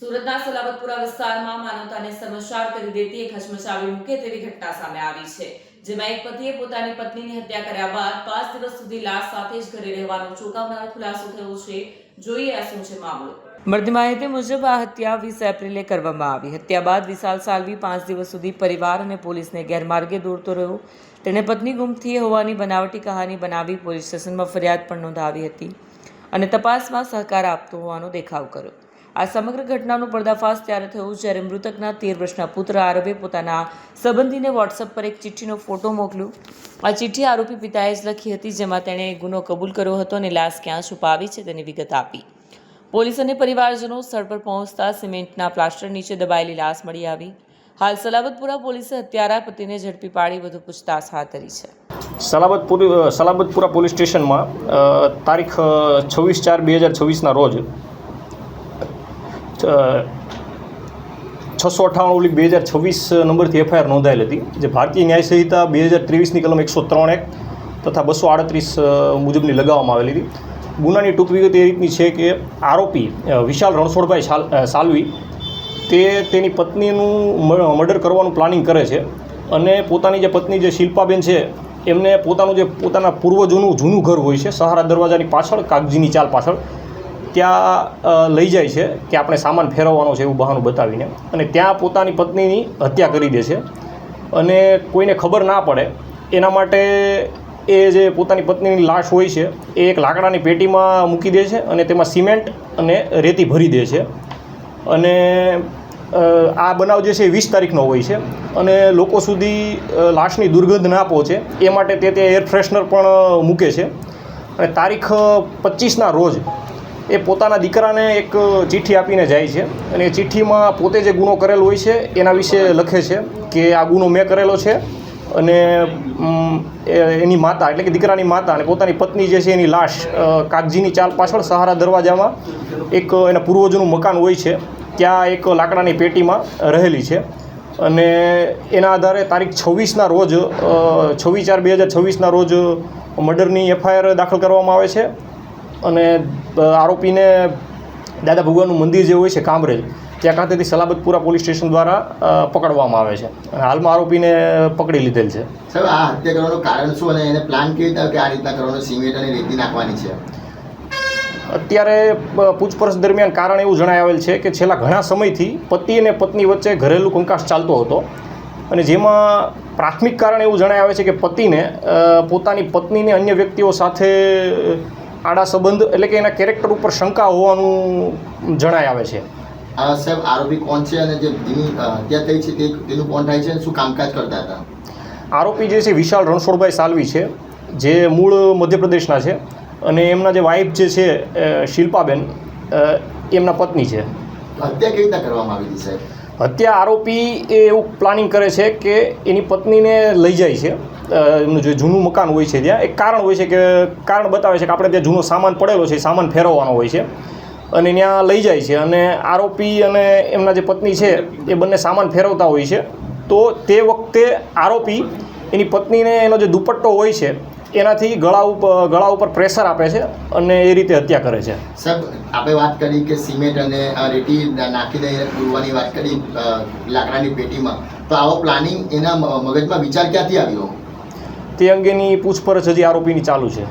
સુરતના સલાબતપુરા વિસ્તારમાં માનવતાને શર્મસાર કરી દેતી એક હચમચાવી મૂકે તેવી ઘટના સામે આવી છે, જેમાં એક પતિએ પોતાની પત્નીની હત્યા કર્યા બાદ 5 દિવસ સુધી લાશ સાથે જ ઘરે રહેવાનો ચોંકાવનારો ખુલાસો થયો છે। જોઈએ આ શું છે મામલો। મળતી માહિતી મુજબ આ હત્યા 20 એપ્રિલે કરવામાં આવી। હત્યા બાદ વિશાલ સાલ્વી 5 દિવસ સુધી પરિવાર અને પોલીસને ગેરમાર્ગે દોરતો રહ્યો। તેણે પત્ની ગુમ થઈ હોવાની બનાવટી કહાની બનાવી પોલીસ સ્ટેશનમાં ફરિયાદ પણ નોંધાવી હતી અને તપાસમાં સહકાર આપતો હોવાનો દેખાવ કર્યો। આ સમગ્ર ઘટનાનો પર્દાફાશ ત્યારે થયો જ્યારે મૃતકના 13 વર્ષના પુત્ર આરવે પોતાના સંબંધીને વોટ્સએપ પર એક ચિઠ્ઠીનો ફોટો મોકલ્યો। આ ચિઠ્ઠી આરોપી પિતાએ જ લખી હતી, જેમાં તેણે ગુનો કબૂલ કર્યો હતો અને લાશ ક્યાં છુપાવી છે તેની વિગત આપી। પોલીસ અને પરિવારજનો સ્થળ પર પહોંચતા સિમેન્ટના પ્લાસ્ટર નીચે દબાયેલી લાશ મળી આવી। હાલ સલાબતપુરા પોલીસે હત્યારા પતિને ઝડપી પાડી વધુ પૂછતાછ હાથ ધરી છે। સલાબતપુરા પોલીસ સ્ટેશનમાં તારીખ 26/4/2026ના રોજ 658/2026 નંબરથી એફઆઈઆર નોંધાયેલ હતી, જે ભારતીય ન્યાય સંહિતા 2023ની કલમ 103(1) તથા 238 મુજબની લગાવવામાં આવેલી હતી। ગુનાની ટૂંક વિગત એ રીતની છે કે આરોપી વિશાલ રણછોડભાઈ સાલ્વી તે તેની પત્નીનું મર્ડર કરવાનું પ્લાનિંગ કરે છે અને પોતાની જે પત્ની જે શિલ્પાબેન છે એમને પોતાના પૂર્વજોનું જૂનું ઘર હોય છે સહારા દરવાજાની પાછળ, કાગજીની ચાલ પાછળ, ત્યાં લઈ જાય છે કે આપણે સામાન ફેરવવાનો છે એવું બહાનું બતાવીને, અને ત્યાં પોતાની પત્નીની હત્યા કરી દે છે અને કોઈને ખબર ના પડે એના માટે એ જે પોતાની પત્નીની લાશ હોય છે એ એક લાકડાની પેટીમાં મૂકી દે છે અને તેમાં સિમેન્ટ અને રેતી ભરી દે છે। અને આ બનાવ જે છે એ 20 તારીખનો હોય છે અને લોકો સુધી લાશની દુર્ગંધ ના પહોંચે એ માટે તે એર ફ્રેશનર પણ મૂકે છે। અને તારીખ 25ના રોજ એ પોતાના દીકરાને એક ચિઠ્ઠી આપીને જાય છે અને એ ચિઠ્ઠીમાં પોતે જે ગુનો કરેલો હોય છે એના વિશે લખે છે કે આ ગુનો મેં કરેલો છે અને એની માતા એટલે કે દીકરાની માતા અને પોતાની પત્ની જે છે એની લાશ કાગજીની ચાલ પાછળ સહારા દરવાજામાં એક એના પૂર્વજોનું મકાન હોય છે ત્યાં એક લાકડાની પેટીમાં રહેલી છે। અને એના આધારે તારીખ 26ના રોજ 26/4/2026ના રોજ મર્ડરની એફઆઈઆર દાખલ કરવામાં આવે છે અને આરોપીને દાદા ભગવાનનું મંદિર જે હોય છે કામરેજ ત્યાં ખાતેથી સલાબતપુરા પોલીસ સ્ટેશન દ્વારા પકડવામાં આવે છે અને હાલમાં આરોપીને પકડી લીધેલ છે। સાહેબ, આ હત્યા કરવાનું કારણ શું અને એને પ્લાન કેવી રીતે કે આ રીતના કરવાનો, સિમેન્ટ અને રેતી નાખવાની છે? અત્યારે પૂછપરછ દરમિયાન કારણ એવું જણાય આવેલ છે કે છેલ્લા ઘણા સમયથી પતિ અને પત્ની વચ્ચે ઘરેલું કંકાસ ચાલતો હતો અને જેમાં પ્રાથમિક કારણ એવું જણાય આવે છે કે પતિને પોતાની પત્નીને અન્ય વ્યક્તિઓ સાથે આડા સંબંધ એટલે કે એના કેરેક્ટર ઉપર શંકા હોવાનું જણાય આવે છે। સાહેબ, આરોપી કોણ છે અને જે હત્યા થઈ છે તેનું કોણ થાય છે અને શું કામકાજ કરતા હતા? આરોપી જે છે વિશાલ રણછોડભાઈ સાલ્વી છે, જે મૂળ મધ્યપ્રદેશના છે અને એમના જે વાઇફ જે છે શિલ્પાબેન એમના પત્ની છે। હત્યા કેવી રીતે કરવામાં આવી હતી સાહેબ? હત્યા આરોપી એ એવું પ્લાનિંગ કરે છે કે એની પત્નીને લઈ જાય છે, એમનું જે જૂનું મકાન હોય છે ત્યાં એક કારણ હોય છે કે કારણ બતાવે છે કે આપણે ત્યાં જૂનો સામાન પડેલો છે એ સામાન ફેરવવાનો હોય છે અને ત્યાં લઈ જાય છે અને આરોપી અને એમના જે પત્ની છે એ બંને સામાન ફેરવતા હોય છે। તો તે વખતે આરોપી એની પત્નીને એનો જે દુપટ્ટો હોય છે એનાથી ગળા ઉપર પ્રેશર આપે છે અને એ રીતે હત્યા કરે છે। સાહેબ, આપણે વાત કરી કે સિમેન્ટ અને રેતી નાખી દઈને પૂરવાની વાત કરી લાકડાની પેટીમાં, તો આવો પ્લાનિંગ એના મગજમાં વિચાર ક્યાંથી આવ્યો? તે અંગેની પૂછપરછ હજી આરોપીની ચાલુ છે।